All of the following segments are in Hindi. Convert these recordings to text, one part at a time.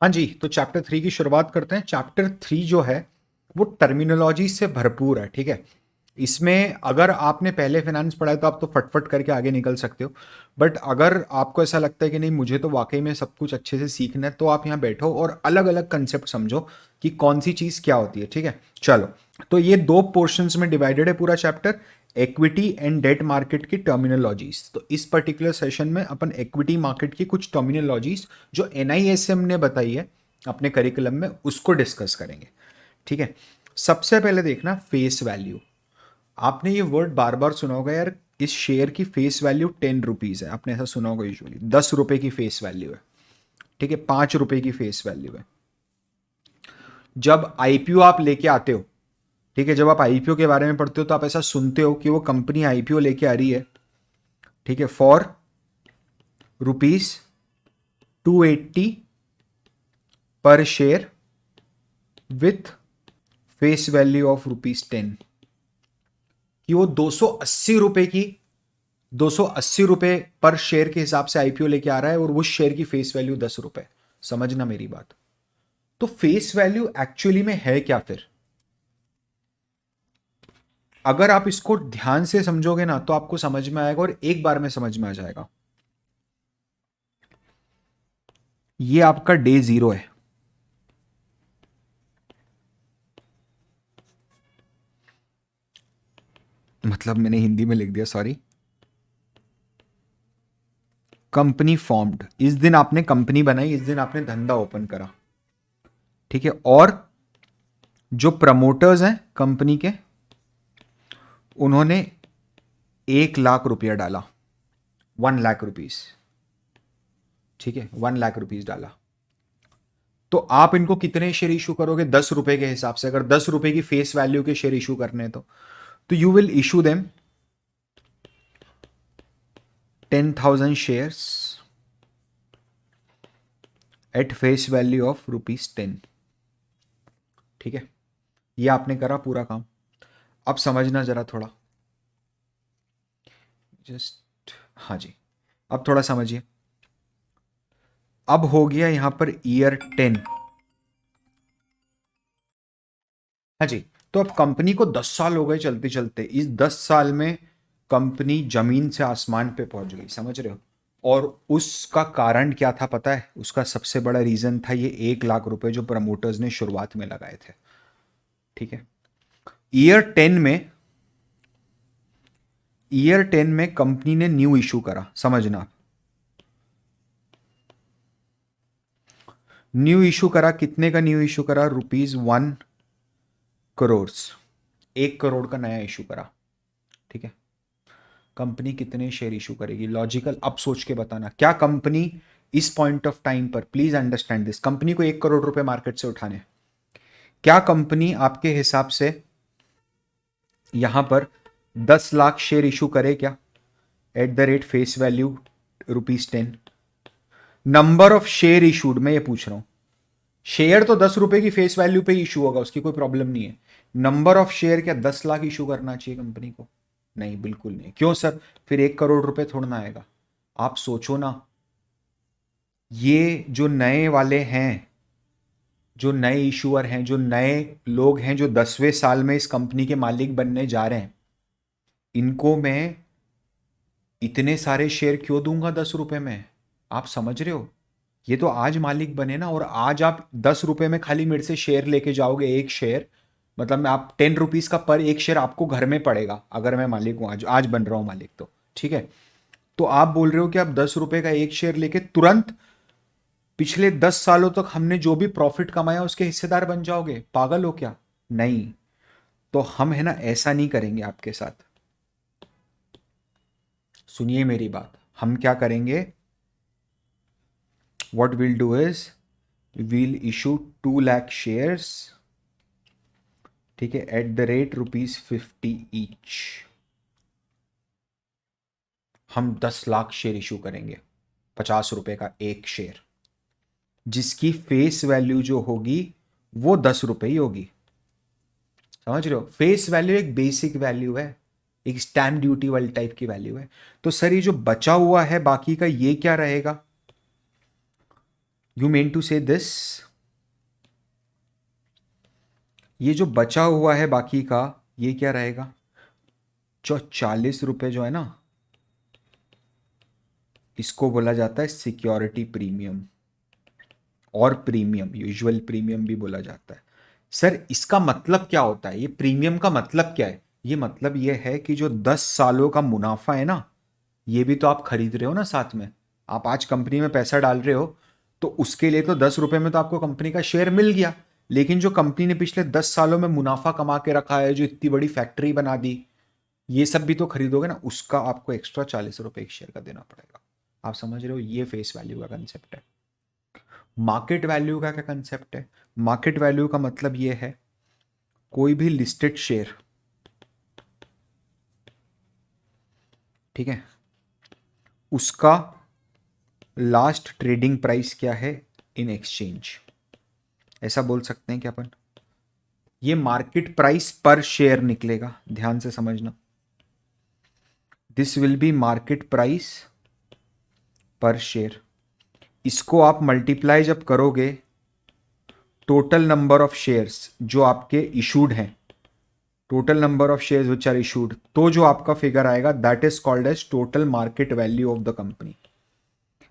हाँ जी, तो चैप्टर 3 की शुरुआत करते हैं। चैप्टर 3 जो है वो टर्मिनोलॉजी से भरपूर है, ठीक है। इसमें अगर आपने पहले फाइनेंस पढ़ा है तो आप तो फटफट करके आगे निकल सकते हो, बट अगर आपको ऐसा लगता है कि नहीं मुझे तो वाकई में सब कुछ अच्छे से सीखना है, तो आप यहाँ बैठो और अलग अलग कंसेप्ट समझो कि कौन सी चीज़ क्या होती है, ठीक है। चलो, तो ये दो पोर्शंस में डिवाइडेड है पूरा chapter, equity and debt market की टर्मिनोलॉजीज। तो इस पर्टिकुलर सेशन में अपन इक्विटी मार्केट की कुछ टर्मिनोलॉजीज जो एनआईएसएम ने बताई है अपने करिकुलम में, उसको डिस्कस करेंगे, ठीक है। सबसे पहले देखना फेस वैल्यू। आपने ये वर्ड बार बार सुना होगा यार, इस शेयर की फेस वैल्यू 10 रुपीज है, आपने ऐसा सुना होगा यूजुअली। 10 रुपए की फेस वैल्यू है, ठीक है। 5 रुपए की फेस वैल्यू है। जब आईपीओ आप लेके आते हो, ठीक है, जब आप आईपीओ के बारे में पढ़ते हो तो आप ऐसा सुनते हो कि वो कंपनी आईपीओ लेके आ रही है, ठीक है, फॉर ₹280 पर share with face value of ₹10, कि वो 280 रुपए पर शेयर के हिसाब से आईपीओ लेके आ रहा है और उस शेयर की फेस वैल्यू 10 रुपए। समझना मेरी बात। तो फेस वैल्यू एक्चुअली में है क्या फिर? अगर आप इसको ध्यान से समझोगे ना तो आपको समझ में आएगा और एक बार में समझ में आ जाएगा। ये आपका डे 0 है, मतलब मैंने हिंदी में लिख दिया, सॉरी। कंपनी फॉर्म्ड, इस दिन आपने कंपनी बनाई, इस दिन आपने धंधा ओपन करा, ठीक है। और जो प्रमोटर्स हैं कंपनी के, उन्होंने 1 लाख रुपया डाला, 1 लाख रुपीज, ठीक है, 1 लाख रुपीज डाला। तो आप इनको कितने शेयर इशू करोगे? 10 रुपए के हिसाब से। अगर 10 रुपए की फेस वैल्यू के शेयर इशू करने हैं तो you will issue them 10,000 shares at face value of ₹10, ठीक है। ये आपने करा पूरा काम। अब समझना जरा थोड़ा, जस्ट, हाँ जी, अब थोड़ा समझिए। अब हो गया यहां पर ईयर 10, हाँ जी। तो अब कंपनी को 10 साल हो गए चलते चलते। इस 10 साल में कंपनी जमीन से आसमान पे पहुंच गई, समझ रहे हो। और उसका कारण क्या था पता है? उसका सबसे बड़ा रीजन था ये 1 लाख रुपए जो प्रमोटर्स ने शुरुआत में लगाए थे, ठीक है। ईयर 10 में कंपनी ने न्यू इशू करा, समझना। न्यू इशू करा, कितने का न्यू इशू करा? ₹1 करोड़, 1 करोड़ का नया इशू करा, ठीक है। कंपनी कितने शेयर इशू करेगी? लॉजिकल, अब सोच के बताना। क्या कंपनी इस पॉइंट ऑफ टाइम पर, प्लीज अंडरस्टैंड दिस, कंपनी को 1 करोड़ रुपए मार्केट से उठाने, क्या कंपनी आपके हिसाब से यहां पर 10 लाख शेयर इशू करे क्या? At the rate face value ₹10। Number of share issued, मैं ये पूछ रहा हूं। शेयर तो 10 रुपए की फेस वैल्यू पे इशू होगा, उसकी कोई प्रॉब्लम नहीं है। नंबर ऑफ शेयर क्या 10 लाख इशू करना चाहिए कंपनी को? नहीं, बिल्कुल नहीं। क्यों सर? फिर 1 करोड़ रुपए थोड़ा ना आएगा। आप सोचो ना, ये जो नए वाले हैं, जो नए इशूअर हैं, जो नए लोग हैं, जो 10वें साल में इस कंपनी के मालिक बनने जा रहे हैं, इनको मैं इतने सारे शेयर क्यों दूंगा 10 रुपए में? आप समझ रहे हो? ये तो आज मालिक बने ना, और आज आप 10 रुपए में खाली मेरे से शेयर लेके जाओगे, एक शेयर, मतलब मैं आप 10 रुपीज का पर एक शेयर आपको घर में पड़ेगा, अगर मैं मालिक हूं, आज आज बन रहा हूं मालिक तो, ठीक है। तो आप बोल रहे हो कि आप 10 रुपए का एक शेयर लेके तुरंत पिछले 10 सालों तक हमने जो भी प्रॉफिट कमाया उसके हिस्सेदार बन जाओगे? पागल हो क्या? नहीं। तो हम है ना ऐसा नहीं करेंगे आपके साथ। सुनिए मेरी बात, हम क्या करेंगे? what we'll do is we'll issue 2 lakh shares, ठीक है, एट द रेट ₹50 ईच। हम 10 लाख शेयर इशू करेंगे, 50 रुपए का एक शेयर, जिसकी फेस वैल्यू जो होगी वो 10 रुपए ही होगी। समझ रहे हो? फेस वैल्यू एक बेसिक वैल्यू है, एक स्टैम्प ड्यूटी वाली टाइप की वैल्यू है। तो सर ये जो बचा हुआ है बाकी का, ये क्या रहेगा? यू मेन टू से दिस, ये जो बचा हुआ है बाकी का, ये क्या रहेगा? जो 40 रुपये जो है ना, इसको बोला जाता है सिक्योरिटी प्रीमियम, और प्रीमियम यूजुअल प्रीमियम भी बोला जाता है। सर इसका मतलब क्या होता है? ये प्रीमियम का मतलब क्या है? ये मतलब ये है कि जो 10 सालों का मुनाफा है ना, ये भी तो आप खरीद रहे हो ना साथ में। आप आज कंपनी में पैसा डाल रहे हो, तो उसके लिए तो 10 रुपए में तो आपको कंपनी का शेयर मिल गया, लेकिन जो कंपनी ने पिछले 10 सालों में मुनाफा कमा के रखा है, जो इतनी बड़ी फैक्ट्री बना दी, ये सब भी तो खरीदोगे ना, उसका आपको एक्स्ट्रा 40 रुपए एक शेयर का देना पड़ेगा। आप समझ रहे हो? ये फेस वैल्यू का कंसेप्ट है। मार्केट वैल्यू का क्या कंसेप्ट है? मार्केट वैल्यू का मतलब ये है, कोई भी लिस्टेड शेयर, ठीक है, उसका लास्ट ट्रेडिंग प्राइस क्या है इन एक्सचेंज, ऐसा बोल सकते हैं कि अपन, ये मार्केट प्राइस पर शेयर निकलेगा, ध्यान से समझना। This will be market price पर शेयर। इसको आप मल्टीप्लाई जब करोगे टोटल नंबर ऑफ शेयर्स जो आपके इशूड हैं, total number of shares which are issued, तो जो आपका फिगर आएगा that is called as total market value of the company.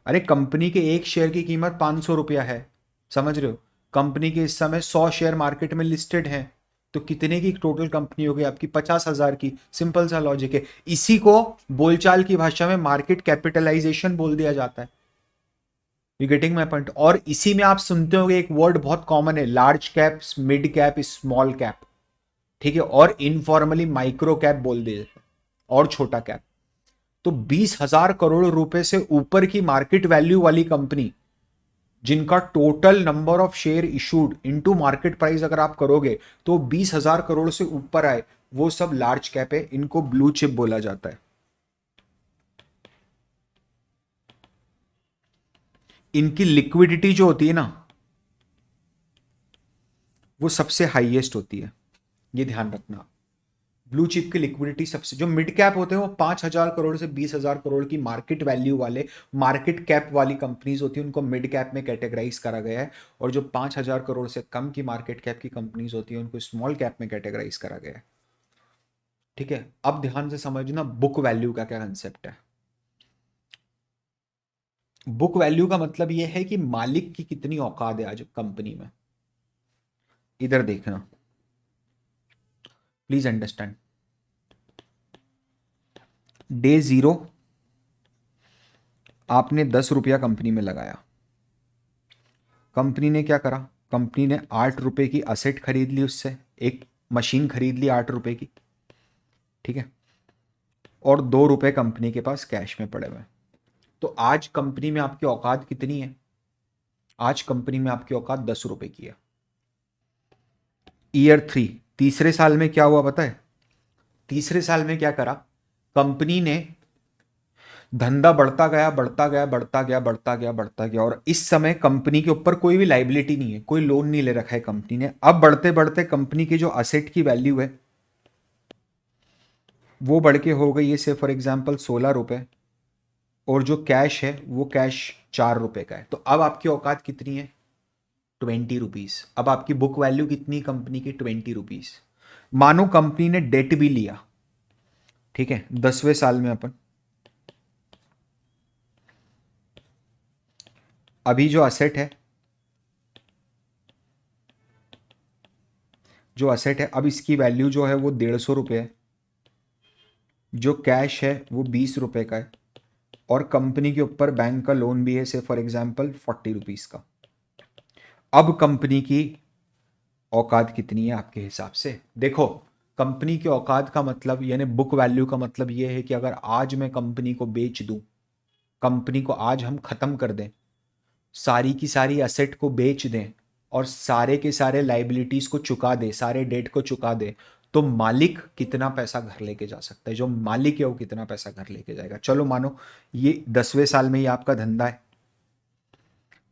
अरे कंपनी के एक शेयर की कीमत 500 रुपया है, समझ रहे हो? कंपनी के इस समय 100 शेयर मार्केट में लिस्टेड हैं, तो कितने की टोटल कंपनी हो गई आपकी? 50,000 की। सिंपल सा लॉजिक है। इसी को बोलचाल की भाषा में मार्केट कैपिटलाइजेशन बोल दिया जाता है। You getting my point? और इसी में आप सुनते होंगे एक वर्ड बहुत कॉमन है, large cap, mid cap, small cap, ठीक है, और इनफॉर्मली माइक्रो कैप बोल दिए, और छोटा कैप। तो 20,000 करोड़ रुपए से ऊपर की मार्केट वैल्यू वाली कंपनी, जिनका total number of share issued into market price अगर आप करोगे तो 20,000 करोड़ से ऊपर आए, वो सब लार्ज कैप है, इनको ब्लू चिप बोला जाता है। इनकी लिक्विडिटी जो होती है ना, वो सबसे हाईएस्ट होती है, ये ध्यान रखना। ब्लू चिप की लिक्विडिटी सबसे, जो मिड कैप होते हैं वो 5,000 करोड़ से 20,000 करोड़ की मार्केट वैल्यू वाले, मार्केट कैप वाली कंपनीज होती है, उनको मिड कैप में कैटेगराइज करा गया है। और जो 5,000 करोड़ से कम की मार्केट कैप की कंपनीज होती है, उनको स्मॉल कैप में कैटेगराइज करा गया है। ठीक है, अब ध्यान से समझना बुक वैल्यू का क्या कंसेप्ट है। बुक वैल्यू का मतलब यह है कि मालिक की कितनी औकात है आज कंपनी में। इधर देखना, प्लीज अंडरस्टैंड। डे 0 आपने 10 रुपया कंपनी में लगाया, कंपनी ने क्या करा? कंपनी ने 8 रुपए की असेट खरीद ली, उससे एक मशीन खरीद ली 8 रुपए की, ठीक है, और 2 रुपए कंपनी के पास कैश में पड़े हुए। तो आज कंपनी में आपकी औकात कितनी है? आज कंपनी में आपकी औकात 10 रुपए की है। ईयर 3, तीसरे साल में क्या हुआ पता है? तीसरे साल में क्या करा कंपनी ने? धंधा बढ़ता गया, बढ़ता गया, बढ़ता गया, बढ़ता गया, बढ़ता गया, और इस समय कंपनी के ऊपर कोई भी लाइबिलिटी नहीं है, कोई लोन नहीं ले रखा है कंपनी ने। अब बढ़ते बढ़ते कंपनी की जो असेट की वैल्यू है वो बढ़ के हो गई है से फॉर एग्जांपल 16 रुपए, और जो कैश है वो कैश 4 रुपए का है। तो अब आपकी औकात कितनी है? 20 रुपीज। अब आपकी बुक वैल्यू कितनी कंपनी की? 20 रुपीज। मानो कंपनी ने डेट भी लिया, ठीक है, 10वें साल में अपन, अभी जो असेट है, जो असेट है अब इसकी वैल्यू जो है वो 150 रुपये है, जो कैश है वो 20 रुपए का है, और कंपनी के ऊपर बैंक का लोन भी है से फॉर एग्जांपल 40 रुपीज का। अब कंपनी की औकात कितनी है आपके हिसाब से? देखो, कंपनी की औकात का मतलब यानी बुक वैल्यू का मतलब ये है कि अगर आज मैं कंपनी को बेच दूं, कंपनी को आज हम खत्म कर दें, सारी की सारी असेट को बेच दें, और सारे के सारे लाइबिलिटीज को चुका दे, सारे डेट को चुका दे, तो मालिक कितना पैसा घर लेके जा सकता है? जो मालिक है वो कितना पैसा घर लेके जाएगा? चलो मानो ये 10वें साल में ही आपका धंधा है,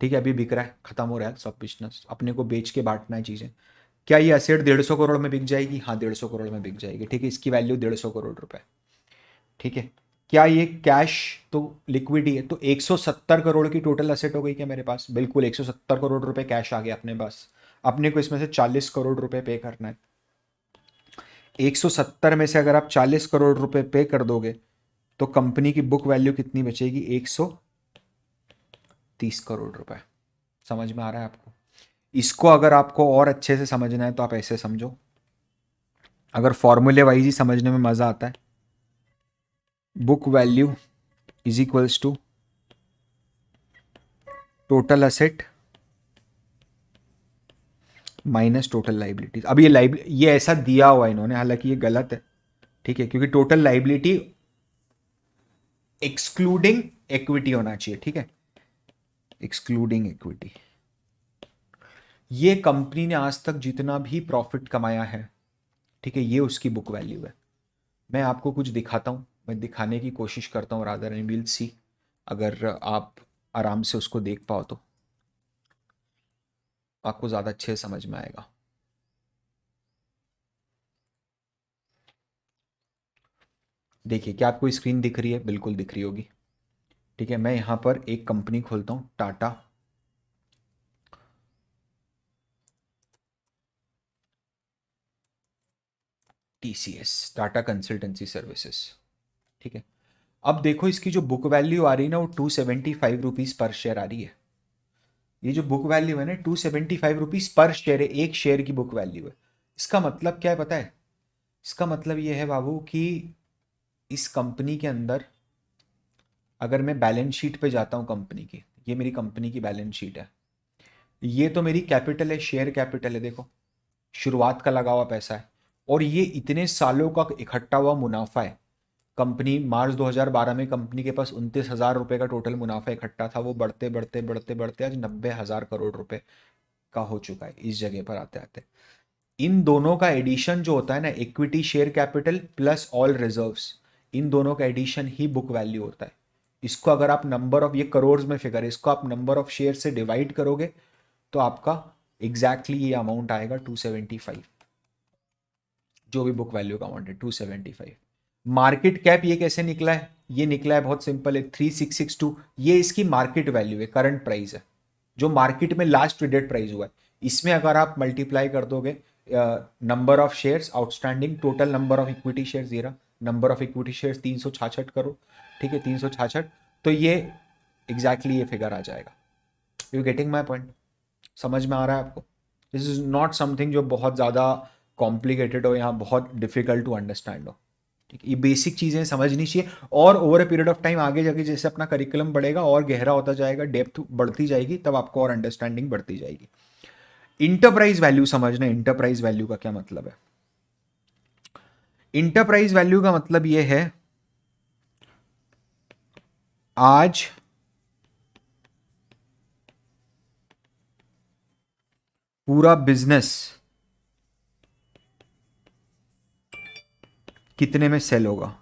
ठीक है, अभी बिक रहा है, खत्म हो रहा है सब बिजनेस, अपने को बेच के बांटना है चीजें। क्या ये असेट 150 करोड़ में बिक जाएगी? हाँ 150 करोड़ में बिक जाएगी, ठीक है, इसकी वैल्यू 150 करोड़ रुपए, ठीक है। क्या ये कैश तो लिक्विड ही है, तो 170 करोड़ की टोटल असेट हो गई क्या मेरे पास? बिल्कुल 170 करोड़ रुपए कैश आ गया अपने पास। अपने को इसमें से 40 करोड़ रुपए पे करना है। 170 में से अगर आप 40 करोड़ रुपए पे कर दोगे तो कंपनी की बुक वैल्यू कितनी बचेगी? 130 करोड़ रुपए। समझ में आ रहा है आपको? इसको अगर आपको और अच्छे से समझना है तो आप ऐसे समझो, अगर फॉर्मूले वाइज ही समझने में मजा आता है, book value is equals to total asset minus total liabilities. अब ये ऐसा दिया हुआ है इन्होंने, हालांकि ये गलत है, ठीक है, क्योंकि टोटल लाइबिलिटी एक्सक्लूडिंग इक्विटी होना चाहिए, ठीक है, एक्सक्लूडिंग इक्विटी। ये कंपनी ने आज तक जितना भी प्रॉफिट कमाया है, ठीक है, ये उसकी बुक वैल्यू है। मैं आपको कुछ दिखाता हूँ, मैं दिखाने की कोशिश करता हूँ, रादर एंड विल सी, अगर आप आराम से उसको देख पाओ तो आपको ज़्यादा अच्छे से समझ में आएगा। देखिए, क्या आपको स्क्रीन दिख रही है? बिल्कुल दिख रही होगी, ठीक है। मैं यहाँ पर एक कंपनी खोलता हूँ, Tata TCS, Tata consultancy services, ठीक है। अब देखो इसकी जो बुक वैल्यू आ रही है ना, वो 275 रुपीज़ पर शेयर आ रही है। ये जो बुक वैल्यू है ना, 275 रुपीज़ पर शेयर है, एक शेयर की बुक वैल्यू है। इसका मतलब क्या है पता है? इसका मतलब ये है बाबू कि इस कंपनी के अंदर, अगर मैं बैलेंस शीट पे जाता हूँ कंपनी की, ये मेरी कंपनी की बैलेंस शीट है, ये तो मेरी कैपिटल है, शेयर कैपिटल है, देखो शुरुआत का लगा हुआ पैसा है, और ये इतने सालों का इकट्ठा हुआ मुनाफा है। कंपनी मार्च 2012 में कंपनी के पास 29,000 रुपये का टोटल मुनाफा इकट्ठा था, वो बढ़ते बढ़ते बढ़ते बढ़ते आज 90,000 करोड़ रुपए का हो चुका है इस जगह पर आते आते। इन दोनों का एडिशन जो होता है ना, equity share capital plus all reserves, इन दोनों का एडिशन ही बुक वैल्यू होता है। इसको अगर आप नंबर ऑफ, ये करोड़ में फिगर है, इसको आप नंबर ऑफ शेयर से डिवाइड करोगे तो आपका एग्जैक्टली ये अमाउंट आएगा 275, जो भी बुक वैल्यू का अमाउंट है 275। मार्केट कैप ये कैसे निकला है? ये निकला है बहुत सिंपल है, 3662, ये इसकी मार्केट वैल्यू है, करंट प्राइस है, जो मार्केट में लास्ट ट्रेडेड प्राइस हुआ है। इसमें अगर आप मल्टीप्लाई कर दोगे number of shares outstanding, total number of equity shares ये रहा, number of equity shares 366 crore, ठीक है, 366, तो ये एग्जैक्टली ये फिगर आ जाएगा। You getting my point? समझ में आ रहा है आपको? दिस इज नॉट समथिंग जो बहुत ज़्यादा कॉम्प्लिकेटेड हो, यहाँ बहुत डिफिकल्ट टू अंडरस्टैंड हो, ठीक है। ये बेसिक चीज़ें समझनी चाहिए, और over a period of time आगे जाके जैसे अपना करिकुलम बढ़ेगा और गहरा होता जाएगा, डेप्थ बढ़ती जाएगी, तब आपको और अंडरस्टैंडिंग बढ़ती जाएगी। इंटरप्राइज वैल्यू समझना, इंटरप्राइज वैल्यू का क्या मतलब है? इंटरप्राइज वैल्यू का मतलब यह है, आज पूरा बिजनेस कितने में सेल होगा।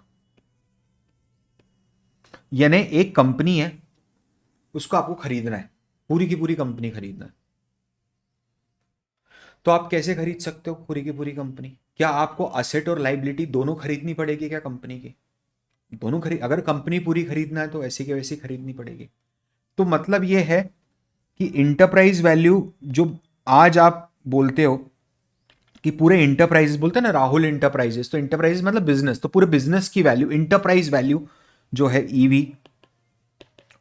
यानी एक कंपनी है, उसको आपको खरीदना है, पूरी की पूरी कंपनी खरीदना है, तो आप कैसे खरीद सकते हो पूरी की पूरी कंपनी? क्या आपको असेट और लाइबिलिटी दोनों खरीदनी पड़ेगी क्या कंपनी की? दोनों खरीद, अगर कंपनी पूरी खरीदना है तो वैसी के वैसी खरीदनी पड़ेगी। तो मतलब यह है कि इंटरप्राइज वैल्यू जो आज आप बोलते हो कि पूरे इंटरप्राइजेस बोलते हैं ना, राहुल इंटरप्राइजेस, तो इंटरप्राइजेस मतलब बिजनेस, तो पूरे बिजनेस की वैल्यू, इंटरप्राइज वैल्यू जो है ईवी,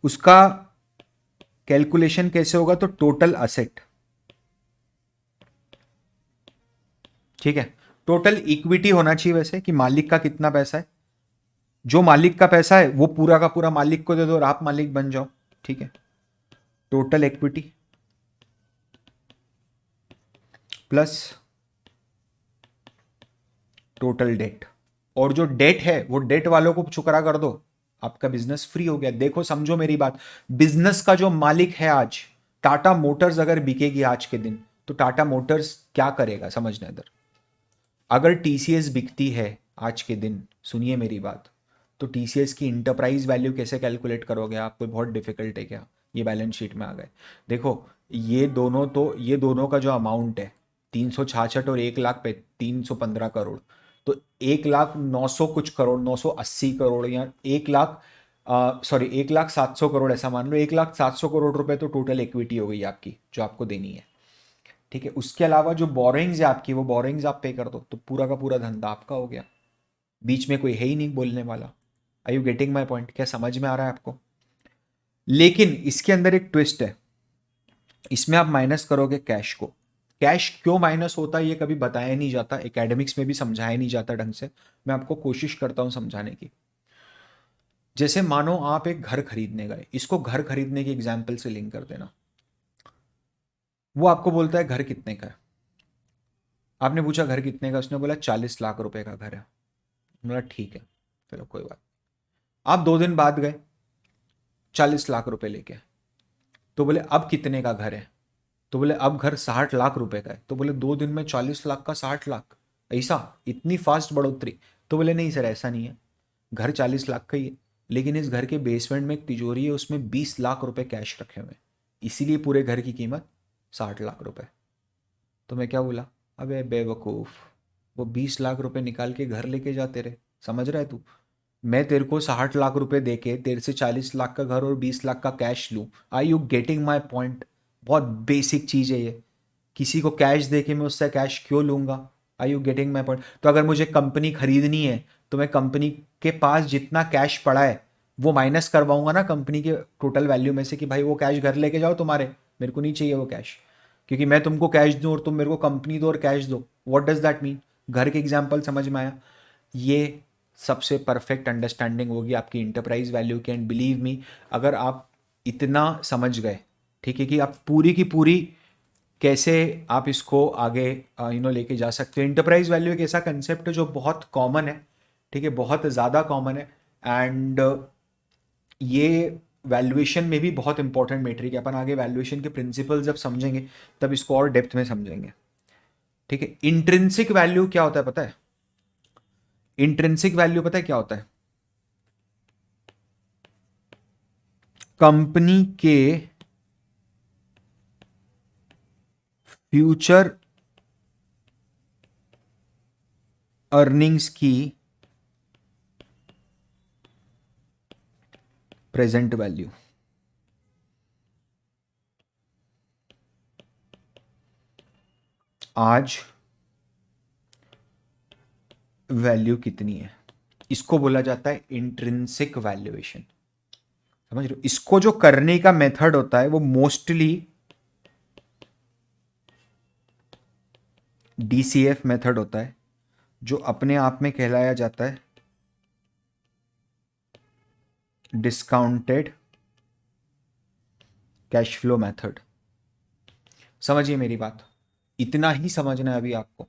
उसका कैलकुलेशन कैसे होगा? तो टोटल असेट, ठीक है, टोटल इक्विटी होना चाहिए वैसे, कि मालिक का कितना पैसा है, जो मालिक का पैसा है वो पूरा का पूरा मालिक को दे दो और आप मालिक बन जाओ, ठीक है। Total equity plus total date, और जो डेट है वो डेट वालों को चुकरा कर दो, आपका बिजनेस फ्री हो गया। देखो समझो मेरी बात, बिजनेस का जो मालिक है आज, टाटा मोटर्स अगर बिकेगी आज के दिन, तो टाटा मोटर्स क्या करेगा? समझना इधर, अगर टीसीएस बिकती है आज के दिन, सुनिए मेरी बात, तो टीसीएस की इंटरप्राइज वैल्यू कैसे कैलकुलेट करोगे आप? कोई बहुत डिफिकल्ट है क्या? ये बैलेंस शीट में आ गए, देखो ये दोनों, तो ये दोनों का जो अमाउंट है 366 और 1,03,15 करोड़, तो 1,09,000 कुछ करोड़, 980 करोड़, या 1,00,000 सॉरी 1,07,000 करोड़, ऐसा मान लो 1,07,000 करोड़ रुपए तो टोटल इक्विटी हो गई आपकी जो आपको देनी है। ठीक है, उसके अलावा जो बोरिंग्स है आपकी, वो बोरिंग्स आप पे कर दो, तो पूरा का पूरा धंधा आपका हो गया। बीच में कोई है ही नहीं बोलने वाला। आई यू गेटिंग माई पॉइंट? क्या समझ में आ रहा है आपको? लेकिन इसके अंदर एक ट्विस्ट है, इसमें आप माइनस करोगे कैश को। कैश क्यों माइनस होता है ये कभी बताया नहीं जाता, एकेडमिक्स में भी समझाया नहीं जाता ढंग से। मैं आपको कोशिश करता हूं समझाने की। जैसे मानो आप एक घर खरीदने गए, इसको घर खरीदने की एग्जाम्पल से लिंक कर देना। वो आपको बोलता है घर कितने का है, आपने पूछा घर कितने का, उसने बोला 40 लाख रुपए का घर है। बोला ठीक है, चलो कोई बात। आप 2 दिन बाद गए 40 लाख रुपए लेके, तो बोले अब कितने का घर है, तो बोले अब घर 60 लाख रुपए का है। तो बोले 2 दिन में 40 लाख का 60 लाख, ऐसा इतनी फास्ट बढ़ोतरी? तो बोले नहीं सर ऐसा नहीं है, घर 40 लाख का ही है, लेकिन इस घर के बेसमेंट में एक तिजोरी है, उसमें 20 लाख रुपए कैश रखे हुए हैं, इसीलिए पूरे घर की कीमत 60 लाख रुपए। तो मैं क्या बोला, अबे बेवकूफ़, वो 20 लाख रुपए निकाल के घर लेके जाते रहे, समझ रहा है तू? मैं तेरे को 60 लाख रुपए दे के तेरे से 40 लाख का घर और 20 लाख का कैश लूँ। आई यू गेटिंग माई पॉइंट? बहुत बेसिक चीज़ है ये। किसी को कैश दे के मैं उससे कैश क्यों लूँगा? आई यू गेटिंग माई पॉइंट? तो अगर मुझे कंपनी खरीदनी है तो मैं कंपनी के पास जितना कैश पड़ा है वो माइनस करवाऊंगा ना कंपनी के टोटल वैल्यू में से, कि भाई वो कैश घर लेके जाओ तुम्हारे, मेरे को नहीं चाहिए वो कैश। क्योंकि मैं तुमको कैश दूं और तुम मेरे को कंपनी दो और कैश दो, व्हाट डज दैट मीन? घर के एग्जाम्पल समझ में आया? ये सबसे परफेक्ट अंडरस्टैंडिंग होगी आपकी इंटरप्राइज वैल्यू की। एंड बिलीव मी, अगर आप इतना समझ गए, ठीक है, कि आप पूरी की पूरी कैसे आप इसको आगे लेके जा सकते हो। इंटरप्राइज वैल्यू एक ऐसा कंसेप्ट है जो बहुत कॉमन है, ठीक है, बहुत ज़्यादा कॉमन है। एंड ये वैल्यूएशन में भी बहुत इंपॉर्टेंट मेट्रिक है। अपन आगे वैल्यूएशन के प्रिंसिपल जब समझेंगे तब इसको और डेप्थ में समझेंगे। ठीक है, इंट्रिंसिक वैल्यू क्या होता है पता है? इंट्रिंसिक वैल्यू पता है क्या होता है? कंपनी के फ्यूचर अर्निंग्स की प्रेजेंट वैल्यू। आज वैल्यू कितनी है, इसको बोला जाता है इंट्रिंसिक वैल्यूएशन। समझ रहे हो? इसको जो करने का मेथड होता है वो मोस्टली डीसीएफ मेथड होता है, जो अपने आप में कहलाया जाता है डिस्काउंटेड कैश फ्लो मेथड। समझिए मेरी बात, इतना ही समझना है अभी आपको।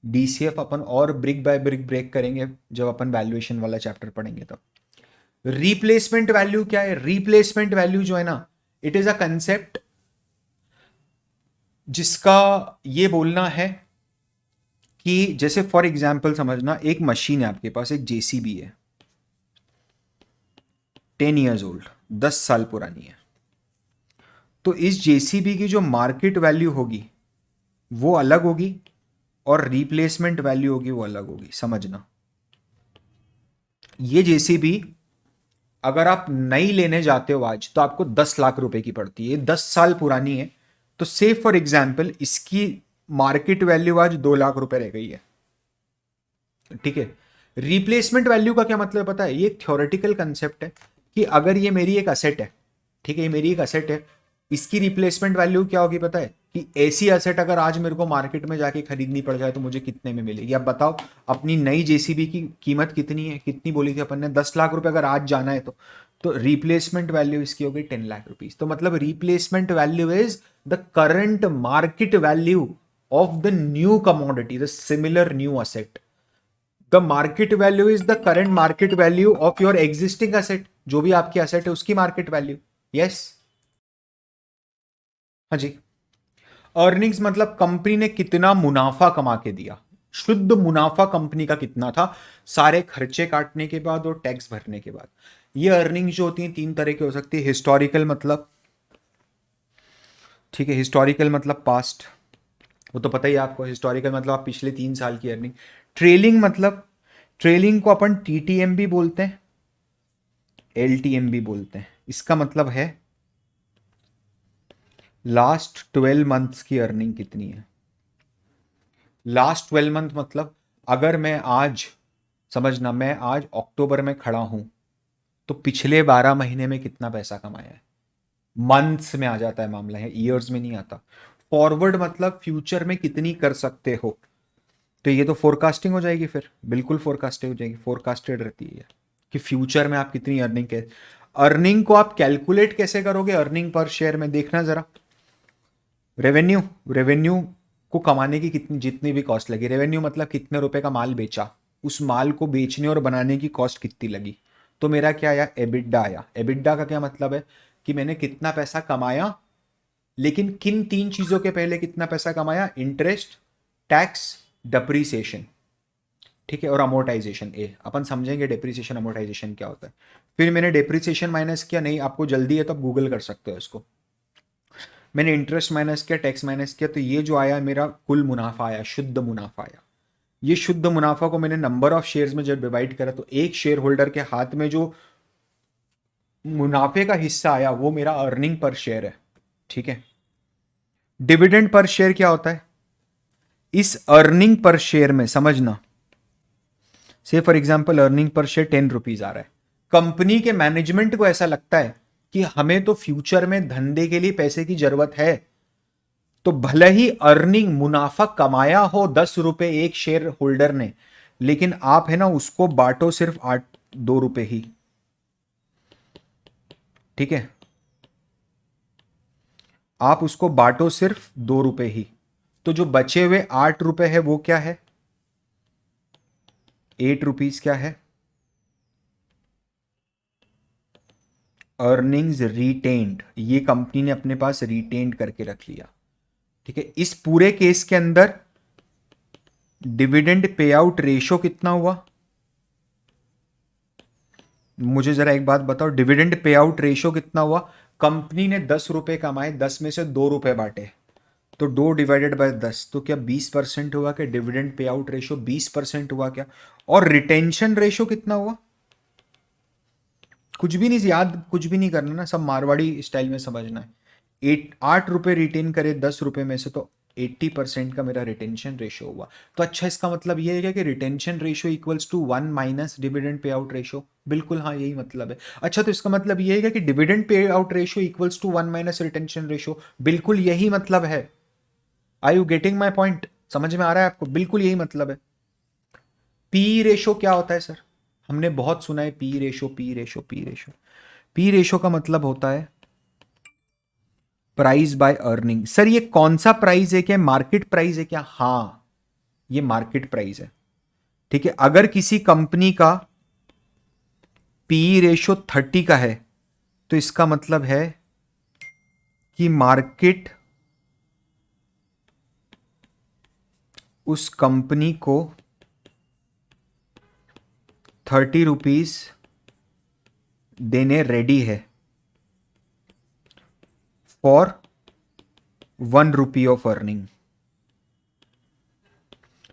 डीसीएफ अपन और ब्रिक बाय ब्रिक ब्रेक करेंगे जब अपन वैल्यूएशन वाला चैप्टर पढ़ेंगे तब। रिप्लेसमेंट वैल्यू क्या है? रिप्लेसमेंट वैल्यू जो है ना, इट इज अ कंसेप्ट जिसका ये बोलना है कि जैसे फॉर एग्जाम्पल समझना, एक मशीन है आपके पास, एक जेसीबी है, 10 years ओल्ड, 10 साल पुरानी है। तो इस जेसीबी की जो मार्केट वैल्यू होगी वो अलग होगी और रिप्लेसमेंट वैल्यू होगी वो अलग होगी, समझना। ये जेसीबी अगर आप नई लेने जाते हो आज तो आपको 10 लाख रुपए की पड़ती है, 10 साल पुरानी है। तो से फॉर एग्जाम्पल इसकी मार्केट वैल्यू आज 2 लाख रुपए रह गई है। ठीक है, रिप्लेसमेंट वैल्यू का क्या मतलब पता है? ये एक थ्योरेटिकल कंसेप्ट है कि अगर ये मेरी एक असेट है, ठीक है, ये मेरी एक असेट है, इसकी रिप्लेसमेंट वैल्यू क्या होगी पता है? कि ऐसी असेट अगर आज मेरे को मार्केट में जाके खरीदनी पड़ जाए तो मुझे कितने में मिलेगी। अब बताओ, अपनी नई जेसीबी की कीमत कितनी है? कितनी बोली थी अपन ने? 10 लाख रुपए अगर आज जाना है तो रिप्लेसमेंट वैल्यू इसकी होगी 10 लाख रुपीज। तो मतलब replacement value is the current market value of the new commodity, the similar new asset. The market value is the current market value of your existing asset, जो भी आपकी असेट है उसकी मार्केट वैल्यू। यस, हाँ जी। अर्निंग्स मतलब कंपनी ने कितना मुनाफा कमा के दिया, शुद्ध मुनाफा कंपनी का कितना था, सारे खर्चे काटने के बाद और टैक्स भरने के बाद। ये अर्निंग्स जो होती हैं 3 तरह की हो सकती है। हिस्टोरिकल मतलब, ठीक है, हिस्टोरिकल मतलब पास्ट, वो तो पता ही है आपको। हिस्टोरिकल मतलब आप पिछले 3 साल की अर्निंग। ट्रेलिंग मतलब, ट्रेलिंग को अपन टीटीएम भी बोलते हैं, एलटीएम भी बोलते हैं। इसका मतलब है लास्ट 12 मंथ्स की अर्निंग कितनी है। लास्ट 12 मंथ मतलब अगर मैं आज, समझना, मैं आज अक्टूबर में खड़ा हूं तो पिछले 12 महीने में कितना पैसा कमाया है। मंथ्स में आ जाता है मामला, है ईयर्स में नहीं आता। फॉरवर्ड मतलब फ्यूचर में कितनी कर सकते हो। तो ये तो फोरकास्टिंग हो जाएगी, फिर बिल्कुल फोरकास्टिंग हो जाएगी, फोरकास्टेड रहती है कि फ्यूचर में आप कितनी अर्निंग के। अर्निंग को आप कैलकुलेट कैसे करोगे अर्निंग पर शेयर में, देखना जरा। रेवेन्यू, रेवेन्यू को कमाने की कितनी, जितनी भी कॉस्ट लगी, रेवेन्यू मतलब कितने रुपए का माल बेचा, उस माल को बेचने और बनाने की कॉस्ट कितनी लगी। तो मेरा क्या आया, एबिडा आया। एबिडा का क्या मतलब है कि मैंने कितना पैसा कमाया, लेकिन किन 3 चीजों के पहले कितना पैसा कमाया, इंटरेस्ट, टैक्स, डिप्रीसिएशन, ठीक है, और अमोर्टाइजेशन। ए अपन समझेंगे डिप्रीसिएशन अमोर्टाइजेशन क्या होता है। फिर मैंने डिप्रीसिएशन माइनस किया, नहीं आपको जल्दी है तो आप गूगल कर सकते हो इसको। मैंने इंटरेस्ट माइनस किया, टैक्स माइनस किया, तो ये जो आया मेरा कुल मुनाफा आया, शुद्ध मुनाफा आया। ये शुद्ध मुनाफा को मैंने नंबर ऑफ शेयर्स में जब डिवाइड करा तो एक शेयर होल्डर के हाथ में जो मुनाफे का हिस्सा आया वो मेरा अर्निंग पर शेयर है, ठीक है। डिविडेंड पर शेयर क्या होता है, इस अर्निंग पर शेयर में समझना, से for example earning per share 10 rupees आ रहा है। कंपनी के मैनेजमेंट को ऐसा लगता है कि हमें तो फ्यूचर में धंधे के लिए पैसे की जरूरत है, तो भले ही अर्निंग मुनाफा कमाया हो 10 रुपए एक शेयर होल्डर ने, लेकिन आप है ना उसको बांटो सिर्फ 2 रुपए ही, ठीक है। आप उसको बांटो सिर्फ 2 रुपए ही, तो जो बचे हुए 8 रुपए है वो क्या है, 8 रुपीज क्या है, अर्निंग्स रिटेन्ड। ये कंपनी ने अपने पास रिटेन्ड करके रख लिया, ठीक है। इस पूरे केस के अंदर डिविडेंड पे आउट रेशो कितना हुआ, मुझे जरा एक बात बताओ, डिविडेंड पे आउट रेशो कितना हुआ। कंपनी ने 10 रुपए कमाए, 10 में से 2 रुपए बांटे, तो 2 डिवाइडेड बाय 10, तो क्या 20% हुआ क्या, डिविडेंड पे आउट रेशो 20% हुआ क्या। और रिटेंशन रेशो कितना हुआ, कुछ भी नहीं याद, कुछ भी नहीं करना ना, सब मारवाड़ी स्टाइल में समझना है। 8 रुपए रिटेन करे 10 रुपए में से, तो 80% का मेरा रिटेंशन रेशियो हुआ। तो अच्छा, इसका मतलब ये है क्या कि retention ratio equals to 1 minus dividend pay out ratio. बिल्कुल हाँ, यही मतलब है। अच्छा, तो इसका मतलब ये है क्या कि dividend pay out ratio equals to 1 minus retention ratio. बिल्कुल यही मतलब है। Are you getting my point, समझ में आ रहा है आपको, बिल्कुल यही मतलब है। पी रेशो क्या होता है सर, हमने बहुत सुना है P ratio, P ratio, P ratio. P ratio का मतलब होता है प्राइस बाय अर्निंग। सर ये कौन सा प्राइस है, क्या मार्केट प्राइस है क्या, हाँ ये मार्केट प्राइस है, ठीक है। अगर किसी कंपनी का पी रेशो 30 का है तो इसका मतलब है कि मार्केट उस कंपनी को 30 रुपीज देने रेडी है फॉर 1 रुपी ऑफ अर्निंग।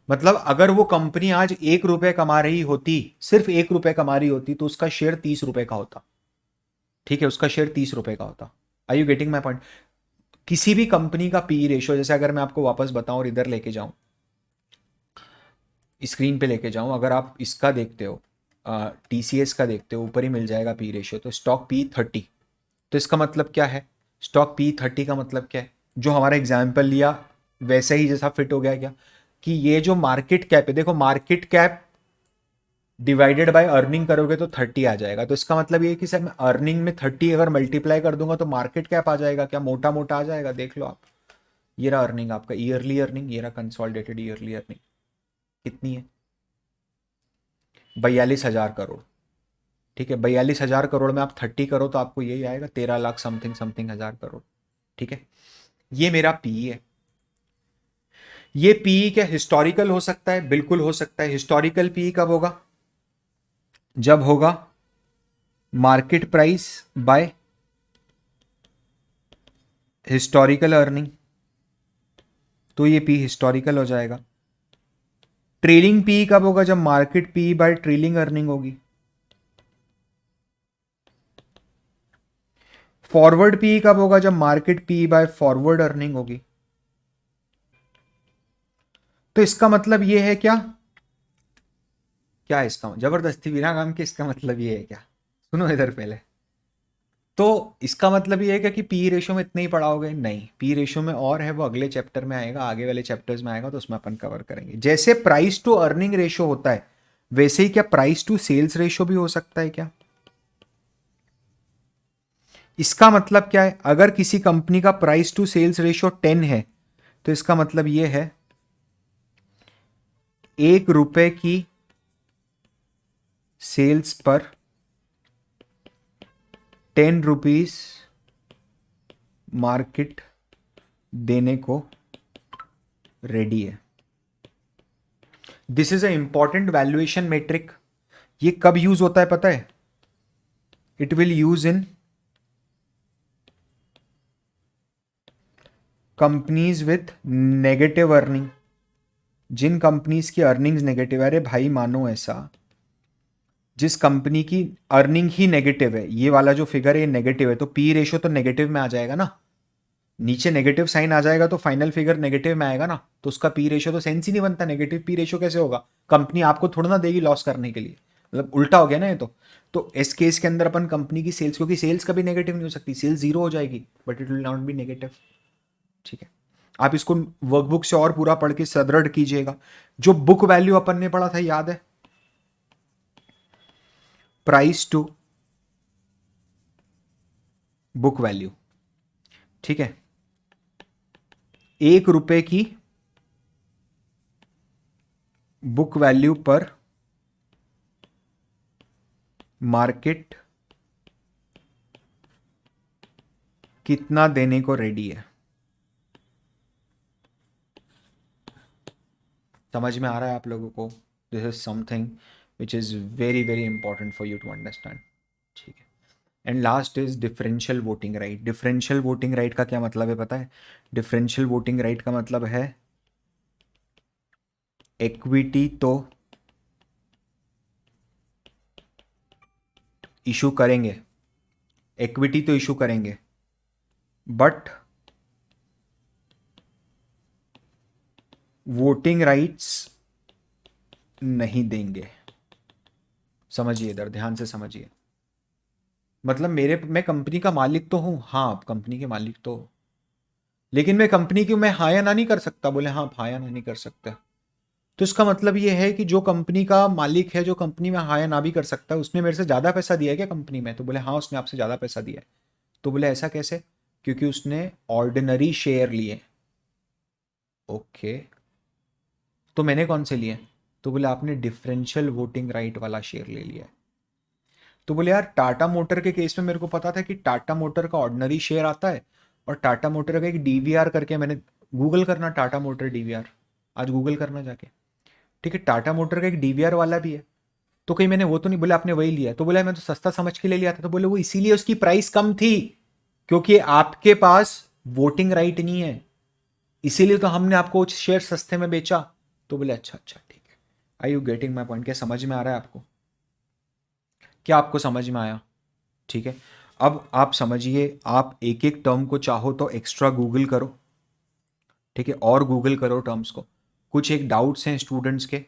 मतलब अगर वो कंपनी आज 1 रुपए कमा रही होती, सिर्फ 1 रुपए कमा रही होती, तो उसका शेयर 30 रुपए का होता, ठीक है, उसका शेयर 30 रुपए का होता। आई यू गेटिंग माई पॉइंट। किसी भी कंपनी का पी रेशियो, जैसे अगर मैं आपको वापस बताऊं और इधर लेके जाऊं, स्क्रीन पे लेके जाऊं, अगर आप इसका देखते हो, टीसीएस का देखते हो, ऊपर ही मिल जाएगा पी रेशियो, तो स्टॉक पी 30। तो इसका मतलब क्या है, स्टॉक पी 30 का मतलब क्या है, जो हमारा एग्जाम्पल लिया वैसे ही जैसा फिट हो गया क्या, कि ये जो मार्केट कैप है, देखो market cap divided by earning करोगे तो 30 आ जाएगा। तो इसका मतलब ये है कि सर मैं अर्निंग में 30 अगर मल्टीप्लाई कर दूंगा तो मार्केट कैप आ जाएगा क्या, मोटा मोटा आ जाएगा, देख लो आप। ये रहा अर्निंग आपका, ईयरली अर्निंग, ये रहा कंसोलिडेटेड ईयरली अर्निंग, कितनी है, 42,000 करोड़, ठीक है। 42,000 करोड़ में आप 30 करो तो आपको यही आएगा, 13 लाख समथिंग समथिंग हजार करोड़, ठीक है। ये मेरा पी है। ये पी क्या हिस्टोरिकल हो सकता है, बिल्कुल हो सकता है। हिस्टोरिकल पी कब होगा, जब होगा market price by historical earning, तो ये पी हिस्टोरिकल हो जाएगा। ट्रेलिंग पी कब होगा? जब market P by trailing earning होगी। फॉरवर्ड पी कब होगा? जब market P by forward earning होगी। तो इसका मतलब ये है क्या? क्या इसका जबरदस्ती बिना काम के इसका मतलब ये है क्या? सुनो इधर पहले। तो इसका मतलब ये है कि पी रेशो में इतने ही पढ़ाओगे? नहीं, पी रेशो में और है, वो अगले चैप्टर में आएगा, आगे वाले चैप्टर्स में आएगा, तो उसमें अपन कवर करेंगे। जैसे प्राइस टू अर्निंग रेशो होता है, वैसे ही क्या प्राइस टू सेल्स रेशो भी हो सकता है क्या? इसका मतलब क्या है? अगर किसी कंपनी का प्राइस टू सेल्स रेशो 10 है, तो इसका मतलब यह है 1 रुपए की सेल्स पर 10 रुपीज मार्केट देने को रेडी है। This is a important valuation metric. ये कब यूज होता है पता है? It will use in companies with negative earning. जिन कंपनीज की अर्निंग्स नेगेटिव है, अरे भाई मानो ऐसा, जिस कंपनी की अर्निंग ही नेगेटिव है, ये वाला जो फिगर है नेगेटिव है, तो पी रेशो तो नेगेटिव में आ जाएगा ना। नीचे नेगेटिव साइन आ जाएगा तो फाइनल फिगर नेगेटिव में आएगा ना, तो उसका पी रेशो तो सेंस ही नहीं बनता। नेगेटिव पी रेशो कैसे होगा? कंपनी आपको थोड़ा ना देगी लॉस करने के लिए, मतलब उल्टा हो गया ना ये तो इस केस के अंदर अपन कंपनी की सेल्स, क्योंकि सेल्स कभी नेगेटिव नहीं हो सकती, सेल्स जीरो हो जाएगी, but it will not be negative. ठीक है, आप इसको वर्कबुक से और पूरा पढ़ के सुदृढ़ कीजिएगा। जो बुक वैल्यू अपन ने पढ़ा था याद है? Price to book value. ठीक है, 1 रुपए की बुक वैल्यू पर मार्केट कितना देने को रेडी है। समझ में आ रहा है आप लोगों को? This is something which is very very important for you to understand. ठीक है, and last is differential voting right. Differential voting right का क्या मतलब है पता है? डिफरेंशियल वोटिंग राइट का मतलब है इक्विटी तो इशू करेंगे, इक्विटी तो इशू करेंगे, बट वोटिंग राइट्स नहीं देंगे। समझिए, इधर ध्यान से समझिए। मतलब मैं कंपनी का मालिक तो हूं, हाँ आप कंपनी के मालिक तो हो, लेकिन मैं कंपनी की मैं हाँ या ना नहीं कर सकता। बोले हाँ, आप हाँ या ना नहीं कर सकते। तो इसका मतलब ये है कि जो कंपनी का मालिक है, जो कंपनी में हाँ या ना भी कर सकता है, उसने मेरे से ज़्यादा पैसा दिया है क्या कंपनी में? तो बोले हाँ, उसने आपसे ज़्यादा पैसा दिया है। तो बोले ऐसा कैसे? क्योंकि उसने ऑर्डिनरी शेयर लिए। ओके, तो मैंने कौन से लिए? तो बोले आपने डिफरेंशियल वोटिंग राइट वाला शेयर ले लिया है। तो बोले यार, टाटा मोटर के केस में मेरे को पता था कि टाटा मोटर का ऑर्डिनरी शेयर आता है, और टाटा मोटर का एक डीवीआर करके, मैंने गूगल करना टाटा मोटर डीवीआर, आज गूगल करना जाके। ठीक है, टाटा मोटर का एक डीवीआर वाला भी है। तो कहीं मैंने वो तो नहीं? बोले आपने वही लिया। तो बोला मैं तो सस्ता समझ के ले लिया था। तो बोले वो इसीलिए उसकी प्राइस कम थी, क्योंकि आपके पास वोटिंग राइट नहीं है, इसीलिए तो हमने आपको शेयर सस्ते में बेचा। तो बोले अच्छा अच्छा ठीक है। आई यू गेटिंग माई पॉइंट? क्या समझ में आ रहा है आपको? क्या आपको समझ में आया? ठीक है, अब आप समझिए, आप एक एक टर्म को चाहो तो एक्स्ट्रा गूगल करो। ठीक है, और गूगल करो टर्म्स को। कुछ एक डाउट्स हैं स्टूडेंट्स के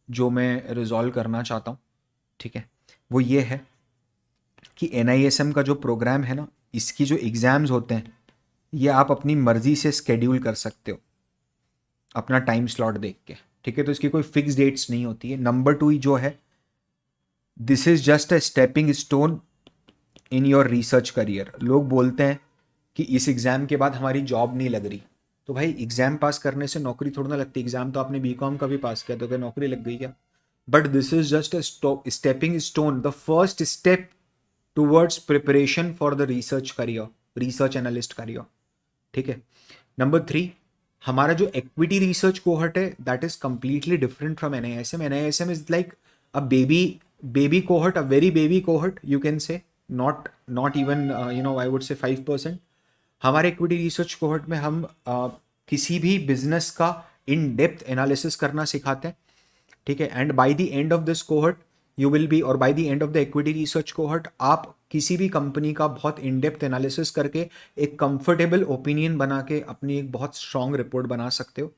जो मैं रिजॉल्व करना चाहता हूँ। ठीक है, वो ये है कि NISM का जो प्रोग्राम है ना, इसकी जो एग्ज़ाम्स होते हैं, ये आप अपनी मर्जी से स्केड्यूल कर सकते हो, अपना टाइम स्लॉट देख के। ठीक है, तो इसकी कोई फिक्स डेट्स नहीं होती है। नंबर 2 जो है, this is just a stepping stone in your research career. लोग बोलते हैं कि इस एग्ज़ाम के बाद हमारी जॉब नहीं लग रही। तो भाई एग्ज़ाम पास करने से नौकरी थोड़ी ना लगती। एग्ज़ाम तो आपने बीकॉम का भी पास किया, तो क्या नौकरी लग गई क्या? But this is just a stepping stone, the first step towards preparation for the research career, research analyst career. ठीक है, नंबर 3, हमारा जो इक्विटी रिसर्च कोहर्ट है, that is completely different from NISM। NISM is like a baby cohort, a very baby cohort you can say, not even I would say 5%। हमारे इक्विटी रिसर्च कोहर्ट में हम किसी भी बिजनेस का इन डेप्थ एनालिसिस करना सिखाते हैं, ठीक है। And by the end of this cohort you will be, और by the end of the equity research cohort आप किसी भी कंपनी का बहुत इन डेप्थ एनालिसिस करके एक कंफर्टेबल ओपिनियन बना के अपनी एक बहुत स्ट्रांग रिपोर्ट बना सकते हो,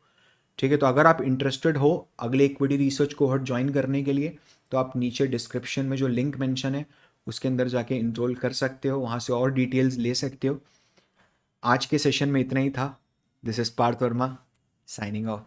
ठीक है। तो अगर आप इंटरेस्टेड हो अगले इक्विटी रिसर्च कोहर्ट ज्वाइन करने के लिए, तो आप नीचे डिस्क्रिप्शन में जो लिंक मेंशन है उसके अंदर जाके इनरोल कर सकते हो, वहाँ से और डिटेल्स ले सकते हो। आज के सेशन में इतना ही था। This is Parth Verma signing of.